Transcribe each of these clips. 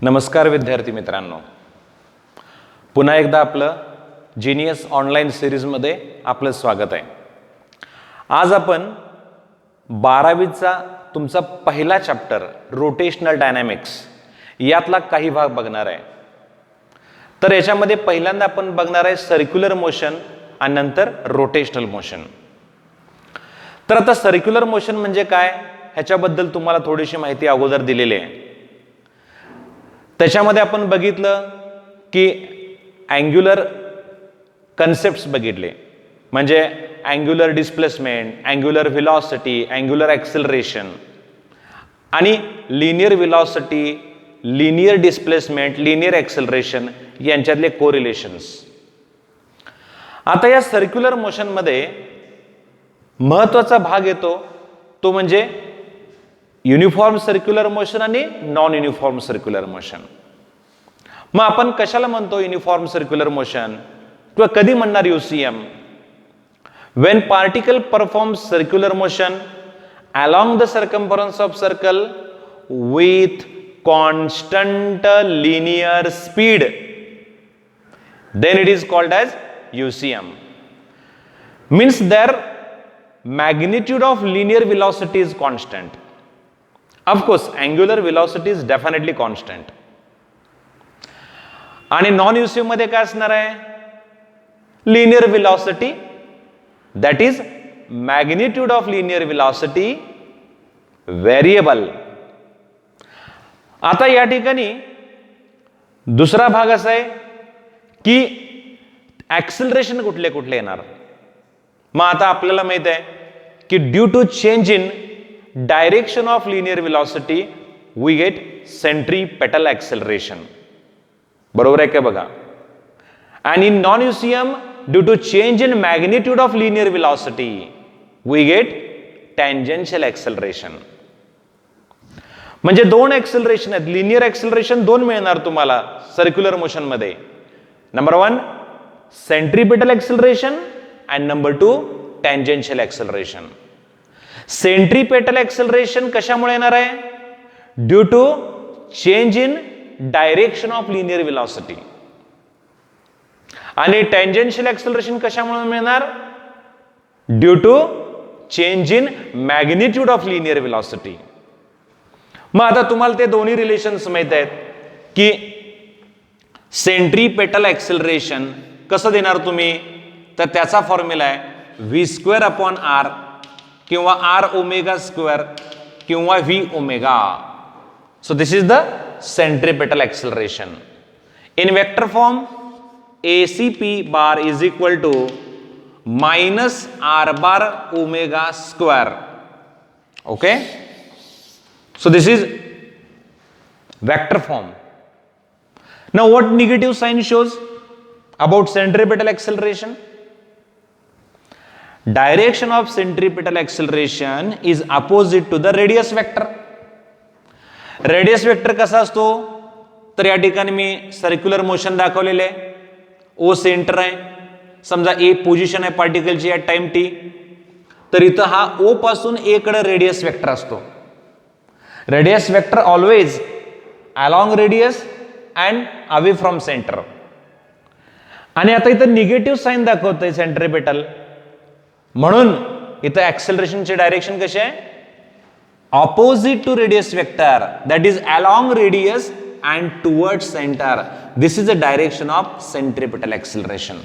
नमस्कार विद्यार्थी मित्रांनो, पुन्हा एकदा आपलं जीनियस ऑनलाईन सिरीजमध्ये आपलं स्वागत आहे. आज आपण 12वीचा तुमचा पहिला चॅप्टर रोटेशनल डायनॅमिक्स यातला काही भाग बघणार आहे. तर याच्यामध्ये पहिल्यांदा आपण बघणार आहे सर्क्युलर मोशन आणि नंतर रोटेशनल मोशन. तर आता सर्क्युलर मोशन म्हणजे काय ह्याच्याबद्दल तुम्हाला थोडीशी माहिती अगोदर दिलेली आहे. त्याच्यामध्ये आपण बघितलं की अँग्युलर कन्सेप्ट्स बघितले, म्हणजे angular displacement, angular velocity, angular acceleration आणि linear velocity, linear displacement, linear acceleration यांच्यातले कोरिलेशन्स. आता या सर्क्युलर मोशनमध्ये महत्त्वाचा भाग येतो तो म्हणजे युनिफॉर्म सर्क्युलर मोशन आणि नॉन युनिफॉर्म सर्क्युलर मोशन. मग आपण कशाला म्हणतो युनिफॉर्म सर्क्युलर मोशन किंवा कधी म्हणणार UCM? When particle performs circular motion along the circumference of circle with constant linear speed, then it is called as UCM. Means their magnitude of linear velocity is constant. Of course, angular velocity is definitely constant. आणि non UCM मध्ये काय असणार आहे? Linear velocity, that is magnitude of linear velocity variable. आता या ठिकाणी दुसरा भाग असा आहे की ॲक्सेलरेशन कुठले कुठले येणार. मग आता आपल्याला माहित आहे की due to change in direction of linear velocity we get centripetal acceleration. बरोबर आहे का बघा? आणि in non UCM due to change in magnitude of linear velocity we get tangential acceleration. म्हणजे दोन ॲक्सेलरेशन आहेत. लिनियर ॲक्सेलरेशन दोन मिळणार तुम्हाला सर्क्युलर मोशन मध्ये. Number 1 centripetal acceleration and number 2 tangential acceleration. Centripetal acceleration कशामुळे येणार आहे? Due to change in direction of linear velocity. आणि टँजेन्शियल ॲक्सेलरेशन कशामुळे मिळणार? Due to change in magnitude of linear velocity. मग आता तुम्हाला ते दोन्ही रिलेशन्स माहित आहेत की सेंट्रीपेटल ॲक्सेलरेशन कसं देणार तुम्ही, तर त्याचा फॉर्म्युला आहे v²/r किंवा r⍵² किंवा v⍵. So this is the centripetal acceleration. In vector form, ACP bar is equal to minus r bar omega square. Okay? So this is vector form. Now what negative sign shows about centripetal acceleration? Direction of centripetal acceleration is opposite to the radius vector. Radius vector कसा असतो? तर या ठिकाणी मी circular motion दाखवलेले आहे. O centre आहे, समजा A position आहे पार्टिकलची या टाइम t. तर इथं हा O पासून A कडे रेडियस वेक्टर असतो. Radius vector always along radius and away from centre. आणि आता इथं निगेटिव्ह साइन दाखवतंय सेंट्रिपेटल, म्हणून इथं ॲक्सेलरेशनची डायरेक्शन कशी आहे? opposite to radius vector, that is along radius and towards center. This is the direction of centripetal acceleration.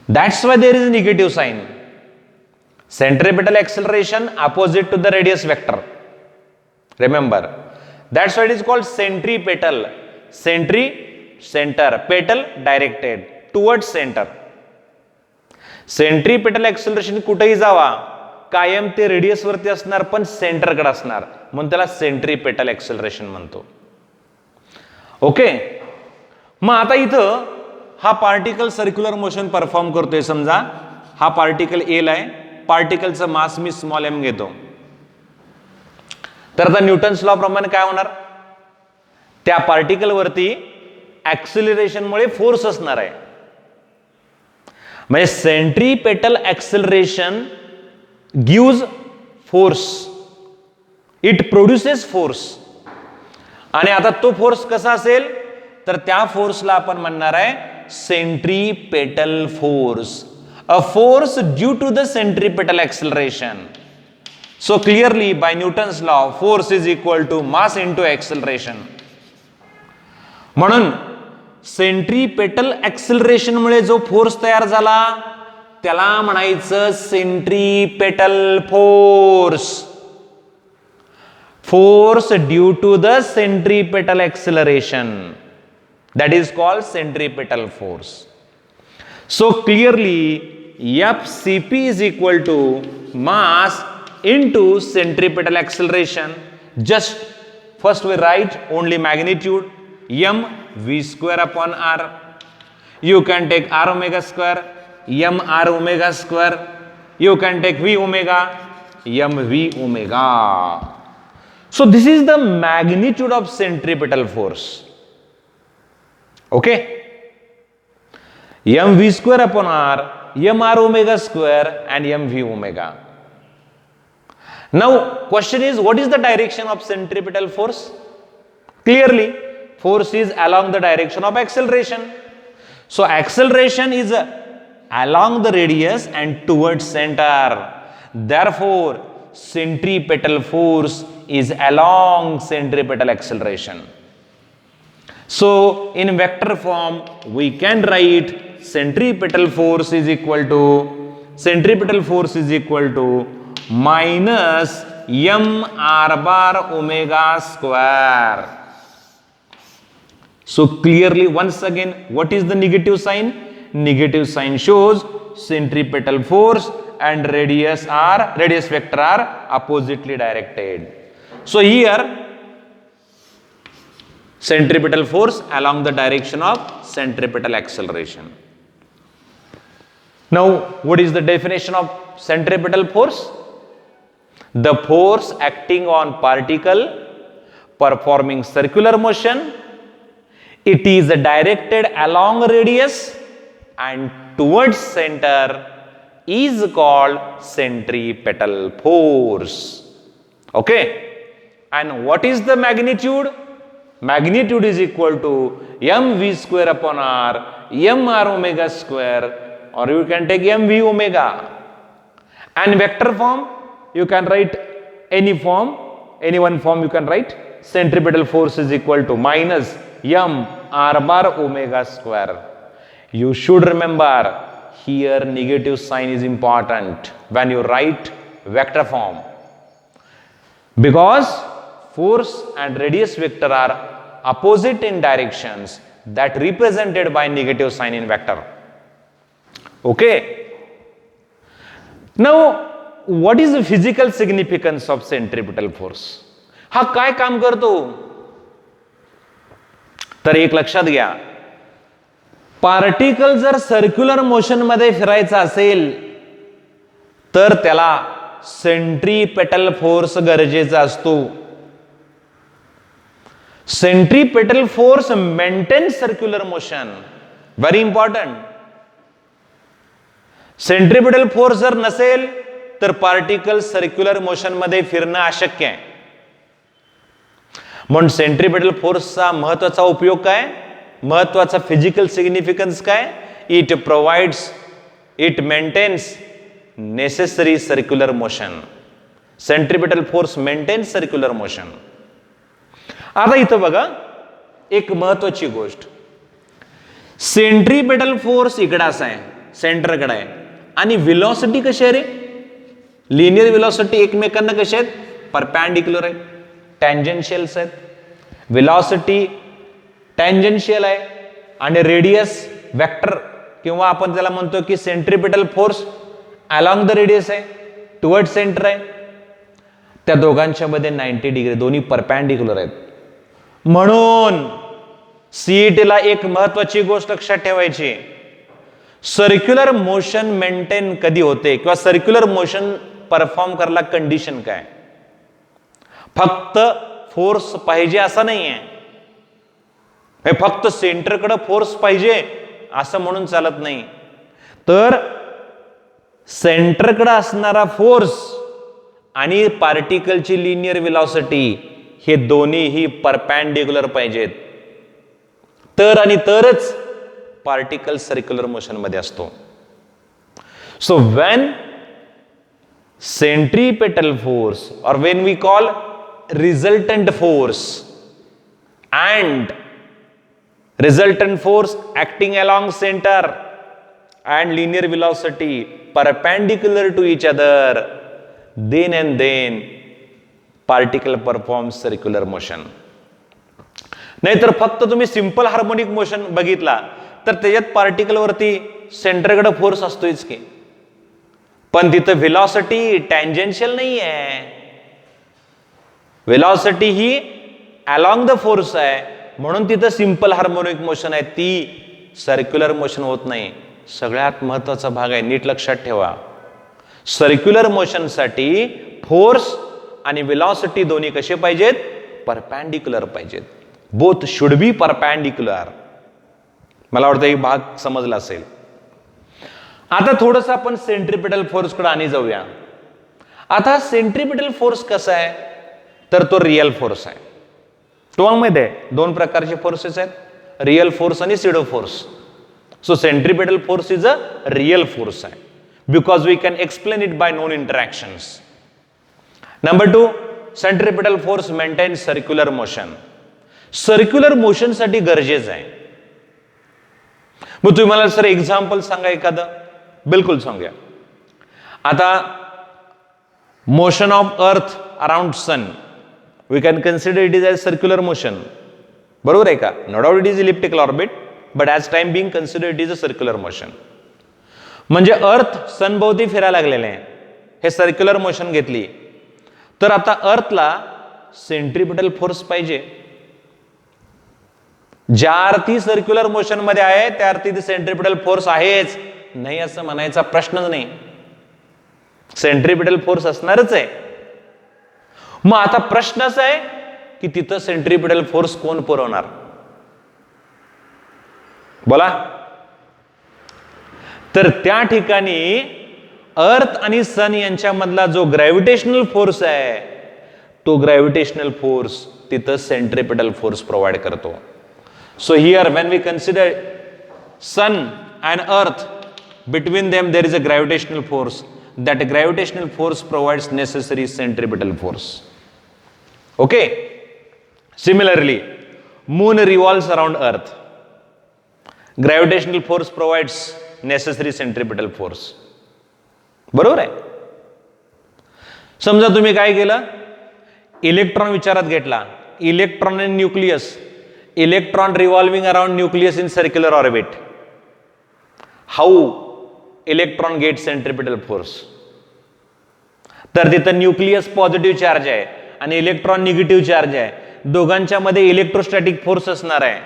That's why there is a negative sign. Centripetal acceleration opposite to the radius vector. Remember, that's why it is called centripetal. Centri, center, petal directed towards center. Centripetal acceleration कुठेही जावा कायम ते radius वरती असणार पण सेंटरकडे असणार, म्हणून त्याला centripetal acceleration म्हणतो. ओके. मग आता इथं हा पार्टिकल सर्क्युलर मोशन परफॉर्म करतोय. समजा हा पार्टिकल एल आहे, पार्टिकलचं मास मी स्मॉल m घेतो. तर आता न्यूटन्स लॉ प्रमाणे काय होणार? त्या पार्टिकल वरती ॲक्सेलरेशन मुळे फोर्स असणार आहे. म्हणजे centripetal acceleration gives force, it produces force. आणि आता तो फोर्स कसा असेल तर त्या फोर्सला आपण म्हणणार आहे centripetal force, a force due to the centripetal acceleration. So clearly by Newton's law force is equal to mass into acceleration. म्हणून सेंट्रीपेटल एक्सेलरेशन मुळे जो फोर्स तयार झाला त्याला म्हणायचं centripetal force. Force due to the centripetal acceleration, that is called centripetal force. So clearly FCP is equal to mass into centripetal acceleration. Just first we write only magnitude m v square upon r. You can take r omega square m r omega square. You can take v omega m v omega. So this is the magnitude of centripetal force. Okay, mv square upon r, mr omega square and mv omega. Now question is, what is the direction of centripetal force? Clearly force is along the direction of acceleration. So acceleration is along the radius and towards center. Therefore centripetal force is along centripetal acceleration. So in vector form we can write centripetal force is equal to minus m r bar omega square. So clearly once again, what is the negative sign? Negative sign shows centripetal force and radius vector are oppositely directed. So here centripetal force along the direction of centripetal acceleration. Now what is the definition of centripetal force? The force acting on particle performing circular motion. It is directed along radius and towards center is called centripetal force. Okay, and what is the magnitude? Magnitude is equal to mv square upon r, mr omega square, or you can take mv omega. And vector form you can write any one form you can write. Centripetal force is equal to minus m r bar omega square. You should remember here negative sign is important when you write vector form, because force and radius vector are opposite in directions that represented by negative sign in vector. Okay. Now what is the physical significance of centripetal force? हा काय काम करतो? तर एक लक्षात घ्या, particle जर circular motion मध्ये फिरायचा असेल तर त्याला सेंट्रीपेटल फोर्स गरजेचा असतो. Centripetal force maintains circular motion. Very important. Centripetal force जर नसेल तर पार्टिकल सर्क्युलर मोशन मध्ये फिरणं अशक्य आहे. म्हणून सेंट्रिपेटल फोर्सचा महत्वाचा उपयोग काय, महत्वाचा फिजिकल सिग्निफिकन्स काय? It maintains necessary circular motion. Centripetal force maintains circular motion. आता इथं बघा एक महत्वाची गोष्ट, सेंट्रिपेटल फोर्स इकडे असा आहे, सेंटरकडे आहे, आणि व्हेलॉसिटी कशी आहे रे? लिनियर व्हेलॉसिटी एकमेकांना कशा आहेत? परपॅन्डिक्युलर आहेत, टँजेन्शियल्स आहेत. व्हेलॉसिटी टँजेन्शियल आहे आणि रेडियस वेक्टर किंवा आपण त्याला म्हणतो की centripetal force along the radius आहे, टुवर्ड सेंटर आहे. त्या दोघांच्या मध्ये 90 डिग्री, दोन्ही परपॅन्डिक्युलर आहेत. म्हणून सीईटीला एक महत्वाची गोष्ट लक्षात ठेवायची, सर्क्युलर मोशन मेंटेन कधी होते किंवा सर्क्युलर मोशन परफॉर्म करायला कंडिशन काय? फक्त फोर्स पाहिजे असं नाहीये, हे फक्त सेंटरकडे फोर्स पाहिजे असं म्हणून चालत नाही. तर सेंटरकडे असणारा फोर्स आणि पार्टिकलची लिनियर व्हेलॉसिटी हे दोन्हीही परपॅन्डिक्युलर पाहिजेत, तर आणि तरच पार्टिकल सर्क्युलर मोशन मध्ये असतो. So when centripetal force or when we call resultant force and resultant force acting along center and linear velocity perpendicular to each other, then and then particle performs circular motion. नाहीतर फक्त तुम्ही simple harmonic motion बघितला तर त्याच्यात particle वरती सेंटरकडे force असतोच की, पण तिथं व्हेलॉसिटी टँजेन्शियल नाही आहे, velocity he along the force आहे, म्हणून तिथं सिंपल हार्मोनिक मोशन आहे, ती सर्क्युलर मोशन होत नाही. सगळ्यात महत्वाचा भाग आहे, नीट लक्षात ठेवा. सर्क्युलर मोशन साठी फोर्स आणि व्हेलॉसिटी दोन्ही कसे पाहिजेत? परपॅन्डिक्युलर पाहिजेत. Both should be perpendicular. मला वाटतं ही भाग समजला असेल. आता थोडंसं आपण सेंट्रिपिटल फोर्स कडे आणि जाऊया. आता सेंट्रिपिटल फोर्स कसा आहे तर तो रियल फोर्स आहे. तुम्हाला माहिती आहे दोन प्रकारचे फोर्सेस आहेत, रियल फोर्स आणि pseudo force. So centripetal force is a real force आहे because we can explain it by known interactions. Number 2, centripetal force maintain circular motion. Circular motion साठी गरजेचं आहे. मग तुम्ही मला सर एक्झाम्पल सांगा एखादं. बिलकुल सांगूया. आता motion of earth around sun we can consider it is as circular motion. बरोबर आहे का? No doubt it is elliptical orbit but as time being consider it is a circular motion. म्हणजे earth सन भोवती फिरायला लागलेले आहे, हे सर्क्युलर मोशन घेतली तर आता अर्थला सेंट्रिपिटल फोर्स पाहिजे. ज्या अर्थी सर्क्युलर मोशन मध्ये आहे त्या अर्थी सेंट्रिपिटल फोर्स आहेच नाही असं म्हणायचा प्रश्नच नाही. सेंट्रिपिटल फोर्स असणारच आहे. मग आता प्रश्न असा आहे की तिथं सेंट्रिपिटल फोर्स कोण पुरवणार? बोला. तर त्या ठिकाणी अर्थ आणि सन यांच्यामधला जो ग्रॅव्हिटेशनल फोर्स आहे तो ग्रॅव्हिटेशनल फोर्स तिथं सेंट्रिपिटल फोर्स प्रोव्हाइड करतो. So here when we consider sun and earth, between them there is a gravitational force. That gravitational force provides necessary centripetal force. Okay? Similarly, moon revolves around earth. Gravitational force provides necessary centripetal force. बरोबर आहे? समजा तुम्ही काय केलं, electron विचारात घेतला. Electron आणि nucleus, electron revolving around nucleus in circular orbit. How electron gets centripetal force? तर तिथं न्यूक्लियस पॉझिटिव्ह चार्ज आहे आणि इलेक्ट्रॉन निगेटिव्ह चार्ज आहे. दोघांच्या मध्ये इलेक्ट्रोस्टॅटिक फोर्स असणार आहे.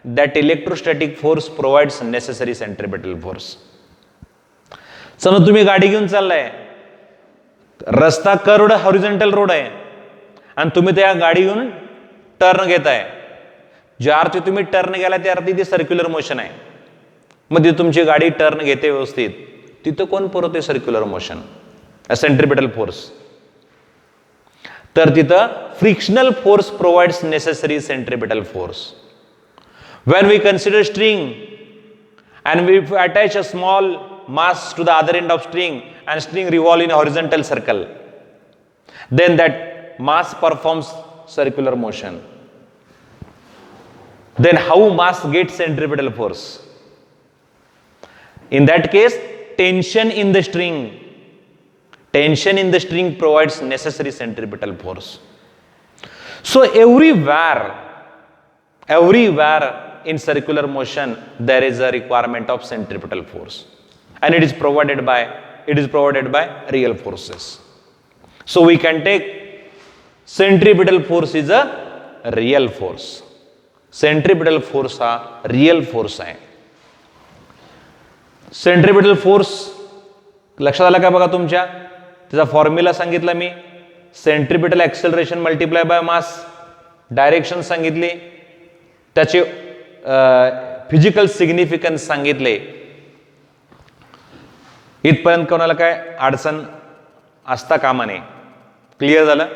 That electrostatic force provides necessary centripetal force. समजा तुम्ही गाडी घेऊन चाललाय, रस्ता कर्व्ड हॉरिझॉन्टल रोड आहे आणि तुम्ही त्या गाडी घेऊन टर्न घेताय. ज्या अर्थी तुम्ही टर्न गेला त्या अर्थी ती सर्क्युलर मोशन आहे. मग ती तुमची गाडी टर्न घेते व्यवस्थित, तिथं कोण पुरवते सर्क्युलर मोशन? Centripetal force. तर तिथं frictional force provides necessary centripetal force. When we consider string and we attach a small mass to the other end of string and string revolve in a horizontal circle, then that mass performs circular motion. Then how mass gets centripetal force? In that case, tension in the string provides necessary centripetal force. So everywhere in circular motion there is a requirement of centripetal force, and it is provided by real forces. So we can take centripetal force is a real force. Centripetal force हा real force आहे. Centripetal force लक्षात आला का बघा तुमच्या? त्याचा formula सांगितला मी. Centripetal acceleration multiply by mass. Direction सांगितली, त्याचे फिजिकल सिग्निफिकन्स सांगितले. इथपर्यंत कोणाला काय अडचण असता कामा नये. क्लिअर झालं?